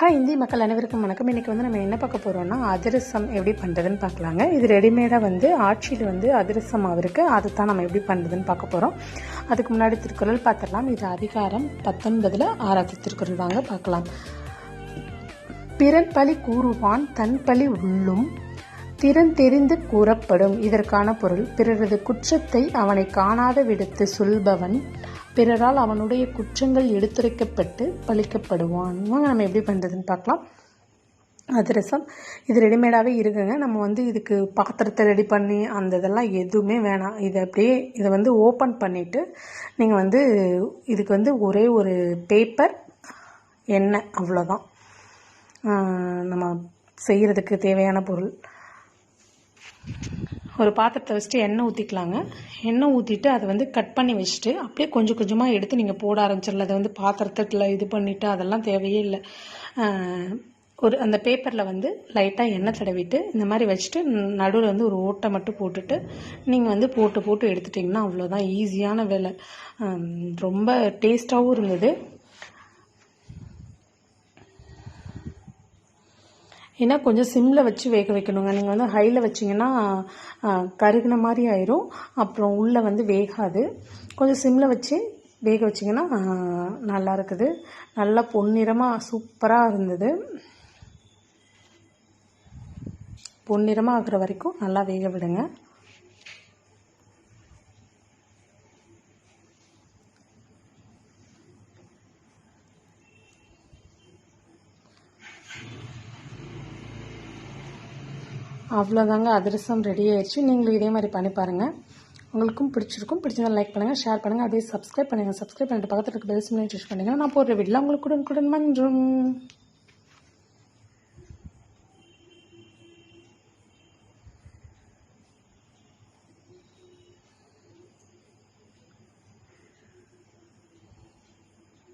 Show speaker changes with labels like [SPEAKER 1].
[SPEAKER 1] Hi இந்திய மக்கள் அனைவருக்கும் வணக்கம். இன்றைக்கி வந்து நம்ம என்ன பார்க்க போகிறோம்னா அதிரசம் எப்படி பண்ணுறதுன்னு பார்க்கலாங்க. இது ரெடிமேடாக வந்து ஆட்சியில் வந்து அதிரசம் அவருக்கு அதை தான் நம்ம எப்படி பண்ணுறதுன்னு பார்க்க போகிறோம். அதுக்கு முன்னாடி திருக்குறள் பார்த்துடலாம். இது அதிகாரம் 19 6வது திருக்குறள் வாங்க பார்க்கலாம். பிறன் பழி கூறுவான் தன் பழி உள்ளும் திறன் தெரிந்து கூறப்படும். இதற்கான பொருள், பிறரது குற்றத்தை அவனை காணாத விடுத்து சொல்பவன் பிறரால் அவனுடைய குற்றங்கள் எடுத்துரைக்கப்பட்டு பழிக்கப்படுவான். நம்ம எப்படி பண்ணுறதுன்னு பார்க்கலாம். அதிரசம் இது ரெடிமேடாகவே இருக்குங்க. நம்ம வந்து இதுக்கு பாத்திரத்தை ரெடி பண்ணி அந்த இதெல்லாம் எதுவுமே வேணாம். இதை வந்து ஓப்பன் பண்ணிவிட்டு நீங்கள் வந்து இதுக்கு வந்து ஒரே ஒரு பேப்பர், எண்ணெய், அவ்வளோதான் நம்ம செய்கிறதுக்கு தேவையான பொருள். ஒரு பாத்திரத்தை வச்சுட்டு எண்ணெய் ஊற்றிக்கலாங்க. எண்ணெய் ஊற்றிட்டு அதை வந்து கட் பண்ணி வச்சுட்டு அப்படியே கொஞ்சம் கொஞ்சமாக எடுத்து நீங்கள் போட ஆரம்பிச்சிடல. அதை வந்து பாத்திரத்தில் இது பண்ணிவிட்டு அதெல்லாம் தேவையே இல்லை. அந்த பேப்பரில் வந்து லைட்டாக எண்ணெய் தடவிட்டு இந்த மாதிரி வச்சுட்டு நடுவில் வந்து ஒரு ஓட்டை மட்டும் போட்டுட்டு நீங்கள் வந்து போட்டு எடுத்துட்டிங்கன்னா அவ்வளோதான். ஈஸியான வேலை, ரொம்ப டேஸ்ட்டாகவும் இருந்தது. ஏன்னா கொஞ்சம் சிம்மில் வச்சு வேக வைக்கணுங்க. நீங்கள் வந்து ஹையில் வச்சிங்கன்னா கருகின மாதிரி ஆயிரும், அப்புறம் உள்ளே வந்து வேகாது. கொஞ்சம் சிம்மில் வச்சு வேக வச்சிங்கன்னா நல்லா இருக்குது. நல்லா பொன்னிறமாக சூப்பராக இருந்தது. பொன்னிறமாக ஆகிற வரைக்கும் நல்லா வேக விடுங்க. அவ்வளோதாங்க, அதிரசம் ரெடி ஆயிடுச்சு. நீங்களும் இதே மாதிரி பண்ணி பாருங்கள். உங்களுக்கும் பிடிச்சிருக்கும். பிடிச்சிருந்தா லைக் பண்ணுங்கள், ஷேர் பண்ணுங்கள், அப்படியே சப்ஸ்கிரைப் பண்ணுங்கள். சப்ஸ்கிரைப் பண்ணிட்டு பக்கத்தில் இருக்க பெல் சிம்லையும் டச் பண்ணிங்கன்னா நான் போடுற வீடியோவில் உங்களுக்கு உடனுக்குடன் வந்துடும்.